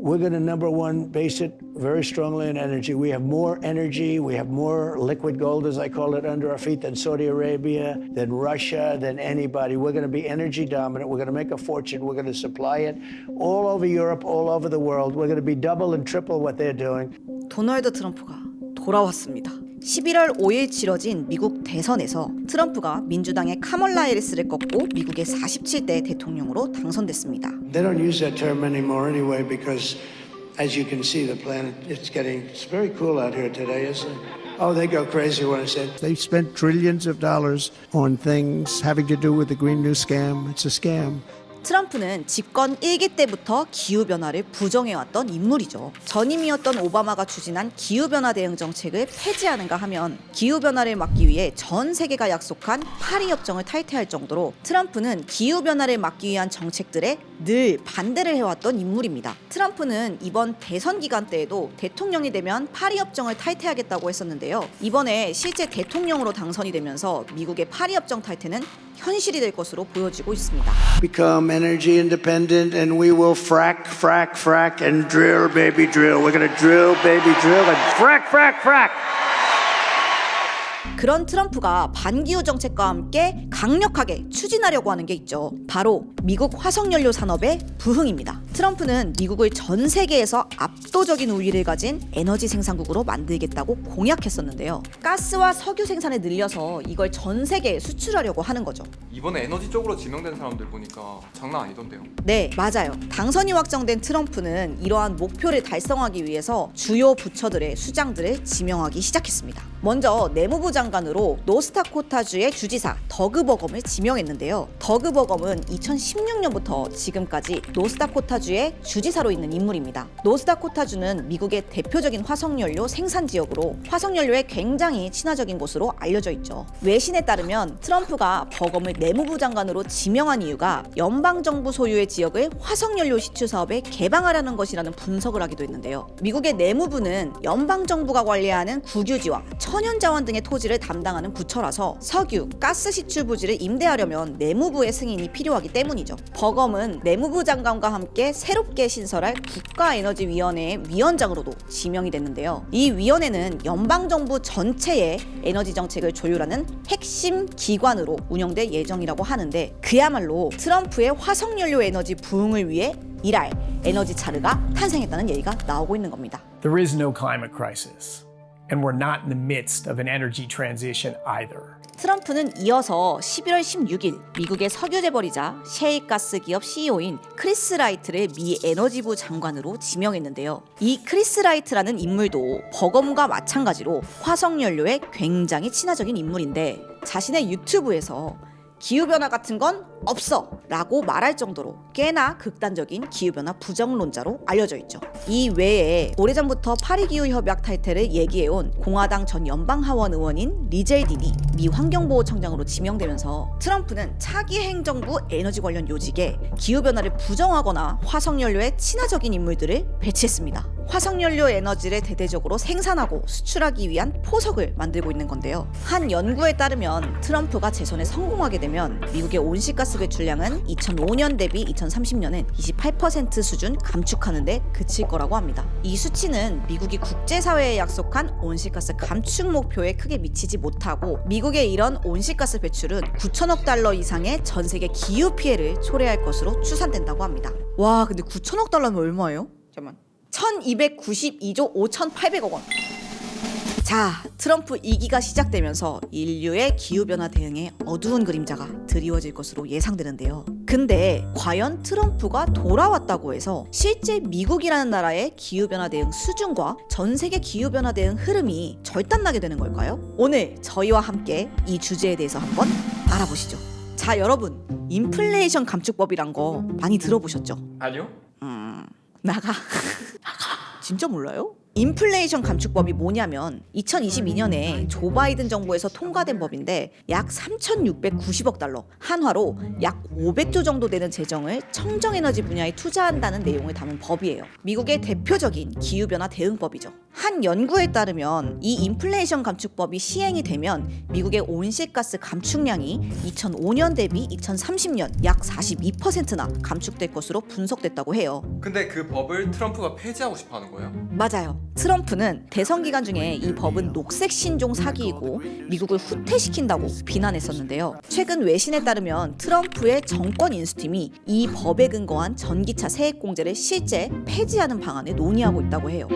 We're going to number one base it very strongly in energy. We have more energy, we have more liquid gold, as I call it, under our feet than Saudi Arabia, than Russia, than anybody. We're going to be energy dominant. We're going to make a fortune. We're going to supply it all over Europe, all over the world. We're going to be double and triple what they're doing. 도널드 트럼프가 돌아왔습니다. 11월 5일 치러진 미국 대선에서 트럼프가 민주당의 카멀라 해리스를 꺾고 미국의 47대 대통령으로 당선됐습니다. They don't use that term anymore anyway because, as you can see, the planet, it's very cool out here today, isn't it? Oh, they go crazy when I say they spent trillions of dollars on things having to do with the Green New Scam. It's a scam. 트럼프는 집권 1기 때부터 기후변화를 부정해왔던 인물이죠. 전임이었던 오바마가 추진한 기후변화 대응 정책을 폐지하는가 하면 기후변화를 막기 위해 전 세계가 약속한 파리 협정을 탈퇴할 정도로 트럼프는 기후변화를 막기 위한 정책들에 늘 반대를 해왔던 인물입니다. 트럼프는 이번 대선 기간 때에도 대통령이 되면 파리 협정을 탈퇴하겠다고 했었는데요. 이번에 실제 대통령으로 당선이 되면서 미국의 파리 협정 탈퇴는 현실이 될 것으로 보여지고 있습니다. Become energy independent and we will frack and drill, baby, drill. We're going to drill, baby, drill and frack. 그런 트럼프가 반기후 정책과 함께 강력하게 추진하려고 하는 게 있죠. 바로 미국 화석연료 산업의 부흥입니다. 트럼프는 미국을 전 세계에서 압도적인 우위를 가진 에너지 생산국으로 만들겠다고 공약했었는데요. 가스와 석유 생산을 늘려서 이걸 전 세계에 수출하려고 하는 거죠. 이번에 에너지 쪽으로 지명된 사람들 보니까 장난 아니던데요. 네, 맞아요. 당선이 확정된 트럼프는 이러한 목표를 달성하기 위해서 주요 부처들의 수장들을 지명하기 시작했습니다. 먼저 내무부 장관으로 노스다코타주의 주지사 더그 버검을 지명했는데요. 더그 버검은 2016년부터 지금까지 노스다코타주의 주지사로 있는 인물입니다. 노스다코타주는 미국의 대표적인 화석연료 생산 지역으로 화석연료에 굉장히 친화적인 곳으로 알려져 있죠. 외신에 따르면 트럼프가 버검을 내무부 장관으로 지명한 이유가 연방정부 소유의 지역을 화석연료 시추 사업에 개방하려는 것이라는 분석을 하기도 했는데요. 미국의 내무부는 연방정부가 관리하는 국유지와 천연자원 등의 토지를 담당하는 부처라서 석유, 가스 시추 부지를 임대하려면 내무부의 승인이 필요하기 때문이죠. 버검은 내무부 장관과 함께 새롭게 신설할 국가에너지위원회의 위원장으로도 지명이 됐는데요. 이 위원회는 연방정부 전체의 에너지 정책을 조율하는 핵심 기관으로 운영될 예정이라고 하는데 그야말로 트럼프의 화석연료 에너지 부흥을 위해 일할 에너지 차르가 탄생했다는 얘기가 나오고 있는 겁니다. There is no climate crisis. And we're not in the midst of an energy transition either. 트럼프는 이어서 11월 16일 미국의 석유 재벌이자 셰일가스 기업 CEO인 크리스 라이트를 미 에너지부 장관으로 지명했는데요. 이 크리스 라이트라는 인물도 버검과 마찬가지로 화석연료에 굉장히 친화적인 인물인데 자신의 유튜브에서 기후변화 같은 건 없어 라고 말할 정도로 꽤나 극단적인 기후변화 부정론자로 알려져 있죠. 이 외에 오래전부터 파리기후협약 탈퇴를 얘기해온 공화당 전 연방하원 의원인 리젤딘이 미 환경보호청장으로 지명되면서 트럼프는 차기 행정부 에너지 관련 요직에 기후변화를 부정하거나 화석연료에 친화적인 인물들을 배치했습니다. 화석연료 에너지를 대대적으로 생산하고 수출하기 위한 포석을 만들고 있는 건데요. 한 연구에 따르면 트럼프가 재선에 성공하게 되면 미국의 온실가스 배출량은 2005년 대비 2030년은 28% 수준 감축하는 데 그칠 거라고 합니다. 이 수치는 미국이 국제사회에 약속한 온실가스 감축 목표에 크게 미치지 못하고 미국의 이런 온실가스 배출은 9천억 달러 이상의 전 세계 기후 피해를 초래할 것으로 추산된다고 합니다. 와, 근데 9천억 달러면 얼마예요? 잠깐만. 1292조 5800억 원. 자, 트럼프 2기가 시작되면서 인류의 기후변화 대응에 어두운 그림자가 드리워질 것으로 예상되는데요. 근데 과연 트럼프가 돌아왔다고 해서 실제 미국이라는 나라의 기후변화 대응 수준과 전 세계 기후변화 대응 흐름이 절단나게 되는 걸까요? 오늘 저희와 함께 이 주제에 대해서 한번 알아보시죠. 자, 여러분, 인플레이션 감축법이란 거 많이 들어보셨죠? 아니요? 나가. 진짜 몰라요? 인플레이션 감축법이 뭐냐면 2022년에 조 바이든 정부에서 통과된 법인데 약 3,690억 달러, 한화로 약 500조 정도 되는 재정을 청정에너지 분야에 투자한다는 내용을 담은 법이에요. 미국의 대표적인 기후변화 대응법이죠. 한 연구에 따르면 이 인플레이션 감축법이 시행이 되면 미국의 온실가스 감축량이 2005년 대비 2030년 약 42%나 감축될 것으로 분석됐다고 해요. 근데 그 법을 트럼프가 폐지하고 싶어 하는 거예요? 맞아요. 트럼프는 대선 기간 중에 이 법은 녹색 신종 사기이고 미국을 후퇴시킨다고 비난했었는데요. 최근 외신에 따르면 트럼프의 정권 인수팀이 이 법에 근거한 전기차 세액공제를 실제 폐지하는 방안을 논의하고 있다고 해요.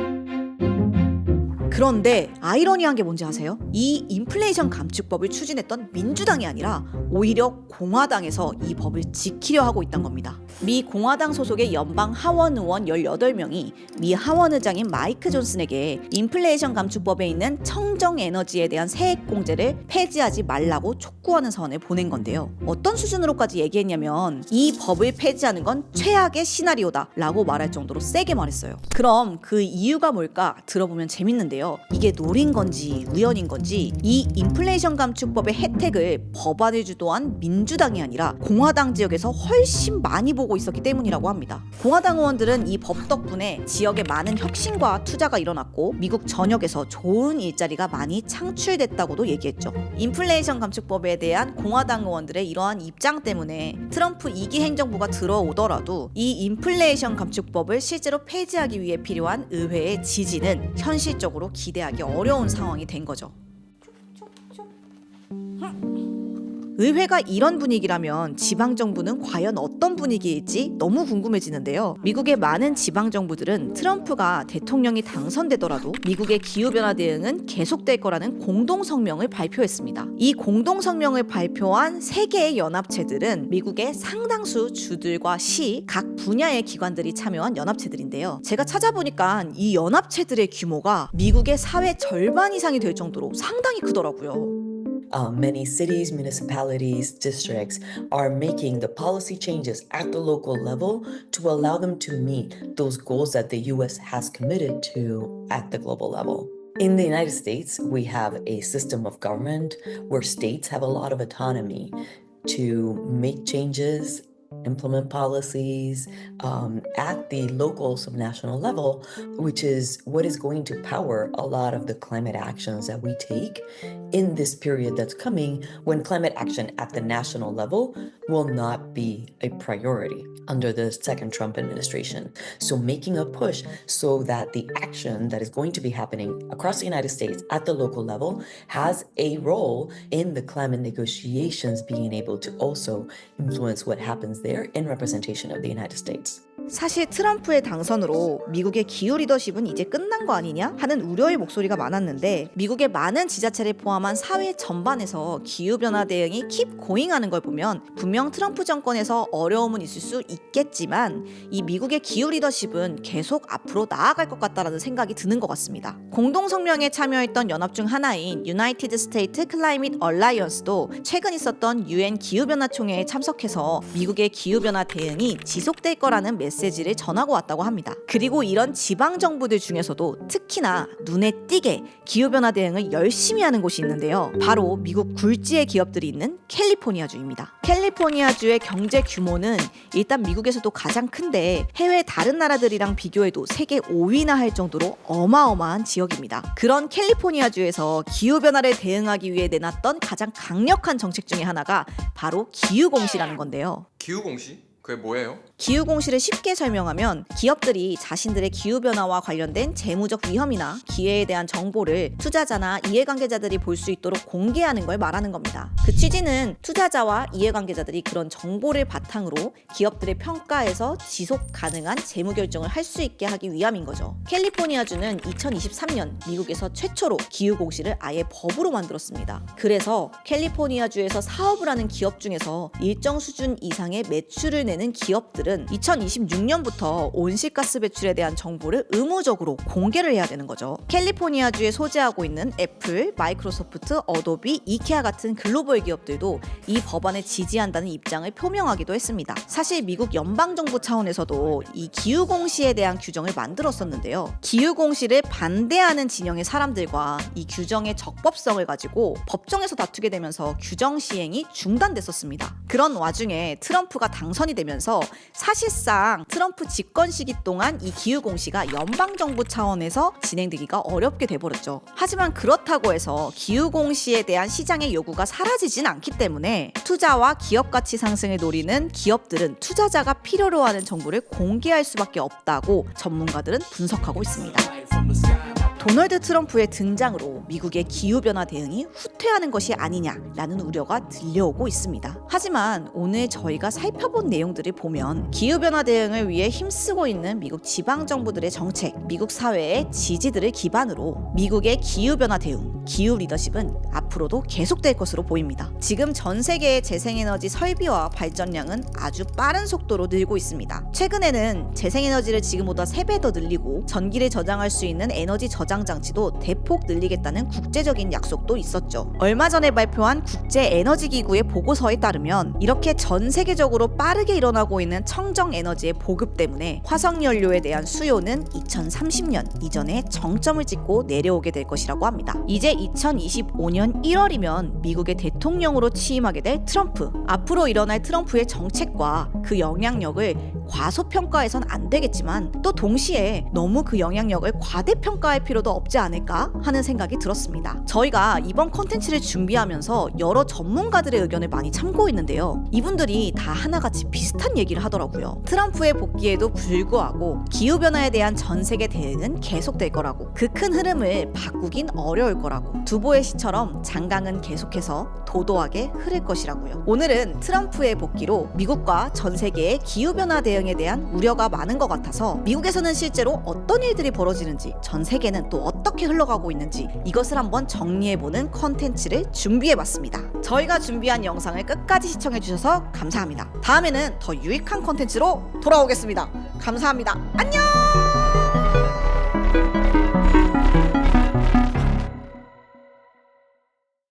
그런데 아이러니한 게 뭔지 아세요? 이 인플레이션 감축법을 추진했던 민주당이 아니라 오히려 공화당에서 이 법을 지키려 하고 있다는 겁니다. 미 공화당 소속의 연방 하원 의원 18명이 미 하원 의장인 마이크 존슨에게 인플레이션 감축법에 있는 청정 에너지에 대한 세액 공제를 폐지하지 말라고 촉구하는 서한을 보낸 건데요. 어떤 수준으로까지 얘기했냐면 이 법을 폐지하는 건 최악의 시나리오다 라고 말할 정도로 세게 말했어요. 그럼 그 이유가 뭘까 들어보면 재밌는데요. 이게 노린 건지 우연인 건지 이 인플레이션 감축법의 혜택을 법안을 주도한 민주당이 아니라 공화당 지역에서 훨씬 많이 보고 있었기 때문이라고 합니다. 공화당 의원들은 이 법 덕분에 지역에 많은 혁신과 투자가 일어났고 미국 전역에서 좋은 일자리가 많이 창출됐다고도 얘기했죠. 인플레이션 감축법에 대한 공화당 의원들의 이러한 입장 때문에 트럼프 2기 행정부가 들어오더라도 이 인플레이션 감축법을 실제로 폐지하기 위해 필요한 의회의 지지는 현실적으로 기대하기 어려운 상황이 된 거죠. 의회가 이런 분위기라면 지방정부는 과연 어떤 분위기일지 너무 궁금해지는데요. 미국의 많은 지방정부들은 트럼프가 대통령이 당선되더라도 미국의 기후변화 대응은 계속될 거라는 공동성명을 발표했습니다. 이 공동성명을 발표한 3개의 연합체들은 미국의 상당수 주들과 시, 각 분야의 기관들이 참여한 연합체들인데요. 제가 찾아보니까 이 연합체들의 규모가 미국의 사회 절반 이상이 될 정도로 상당히 크더라고요. Many cities, municipalities, districts are making the policy changes at the local level to allow them to meet those goals that the US has committed to at the global level. In the United States, we have a system of government where states have a lot of autonomy to make changes, implement policies at the local subnational level, which is what is going to power a lot of the climate actions that we take in this period that's coming when climate action at the national level will not be a priority under the second Trump administration. So making a push so that the action that is going to be happening across the United States at the local level has a role in the climate negotiations being able to also influence what happens there in representation of the United States. 사실 트럼프의 당선으로 미국의 기후 리더십은 이제 끝난 거 아니냐 하는 우려의 목소리가 많았는데 미국의 많은 지자체를 포함한 사회 전반에서 기후변화 대응이 keep going하는 걸 보면 분명 트럼프 정권에서 어려움은 있을 수 있겠지만 이 미국의 기후 리더십은 계속 앞으로 나아갈 것 같다라는 생각이 드는 것 같습니다. 공동성명에 참여했던 연합 중 하나인 United States Climate Alliance도 최근 있었던 UN 기후변화 총회에 참석해서 미국의 기후변화 대응이 지속될 거라는 메시지를 전하고 왔다고 합니다. 그리고 이런 지방정부들 중에서도 특히나 눈에 띄게 기후변화 대응을 열심히 하는 곳이 있는데요. 바로 미국 굴지의 기업들이 있는 캘리포니아주입니다. 캘리포니아주의 경제 규모는 일단 미국에서도 가장 큰데 해외 다른 나라들이랑 비교해도 세계 5위나 할 정도로 어마어마한 지역입니다. 그런 캘리포니아주에서 기후변화를 대응하기 위해 내놨던 가장 강력한 정책 중에 하나가 바로 기후공시라는 건데요. 기후공시? 그게 뭐예요? 기후공시를 쉽게 설명하면 기업들이 자신들의 기후변화와 관련된 재무적 위험이나 기회에 대한 정보를 투자자나 이해관계자들이 볼 수 있도록 공개하는 걸 말하는 겁니다. 그 취지는 투자자와 이해관계자들이 그런 정보를 바탕으로 기업들의 평가에서 지속 가능한 재무 결정을 할 수 있게 하기 위함인 거죠. 캘리포니아주는 2023년 미국에서 최초로 기후공시를 아예 법으로 만들었습니다. 그래서 캘리포니아주에서 사업을 하는 기업 중에서 일정 수준 이상의 매출을 내는 기업들은 2026년부터 온실가스 배출에 대한 정보를 의무적으로 공개를 해야 되는 거죠. 캘리포니아주에 소재하고 있는 애플, 마이크로소프트, 어도비, 이케아 같은 글로벌 기업들도 이 법안을 지지한다는 입장을 표명하기도 했습니다. 사실 미국 연방정부 차원에서도 이 기후공시에 대한 규정을 만들었었는데요. 기후공시를 반대하는 진영의 사람들과 이 규정의 적법성을 가지고 법정에서 다투게 되면서 규정 시행이 중단됐었습니다. 그런 와중에 트럼프가 당선이 되면서 되면서 사실상 트럼프 집권 시기 동안 이 기후 공시가 연방 정부 차원에서 진행되기가 어렵게 돼버렸죠. 하지만 그렇다고 해서 기후 공시에 대한 시장의 요구가 사라지진 않기 때문에 투자와 기업 가치 상승을 노리는 기업들은 투자자가 필요로 하는 정보를 공개할 수밖에 없다고 전문가들은 분석하고 있습니다. 도널드 트럼프의 등장으로 미국의 기후변화 대응이 후퇴하는 것이 아니냐라는 우려가 들려오고 있습니다. 하지만 오늘 저희가 살펴본 내용들을 보면 기후변화 대응을 위해 힘쓰고 있는 미국 지방정부들의 정책, 미국 사회의 지지들을 기반으로 미국의 기후변화 대응, 기후 리더십은 앞으로도 계속될 것으로 보입니다. 지금 전 세계의 재생에너지 설비와 발전량은 아주 빠른 속도로 늘고 있습니다. 최근에는 재생에너지를 지금보다 3배 더 늘리고 전기를 저장할 수 있는 에너지 저장 장치도 대폭 늘리겠다는 국제적인 약속도 있었죠. 얼마 전에 발표한 국제에너지기구의 보고서에 따르면 이렇게 전 세계적으로 빠르게 일어나고 있는 청정 에너지의 보급 때문에 화석연료에 대한 수요는 2030년 이전에 정점을 찍고 내려오게 될 것이라고 합니다. 이제 2025년 1월이면 미국의 대통령으로 취임하게 될 트럼프. 앞으로 일어날 트럼프의 정책과 그 영향력을 과소평가해선 안 되겠지만 또 동시에 너무 그 영향력을 과대평가할 필요도 없지 않을까 하는 생각이 들었습니다. 저희가 이번 콘텐츠를 준비하면서 여러 전문가들의 의견을 많이 참고했는데요. 이분들이 다 하나같이 비슷한 얘기를 하더라고요. 트럼프의 복귀에도 불구하고 기후변화에 대한 전 세계 대응은 계속될 거라고, 그 큰 흐름을 바꾸긴 어려울 거라고, 두보의 시처럼 장강은 계속해서 도도하게 흐를 것이라고요. 오늘은 트럼프의 복귀로 미국과 전 세계의 기후변화 대응에 대한 우려가 많은 것 같아서 미국에서는 실제로 어떤 일들이 벌어지는지, 전 세계는 또 어떻게 흘러가고 있는지 이것을 한번 정리해보는 컨텐츠를 준비해봤습니다. 저희가 준비한 영상을 끝까지 시청해주셔서 감사합니다. 다음에는 더 유익한 컨텐츠로 돌아오겠습니다. 감사합니다. 안녕!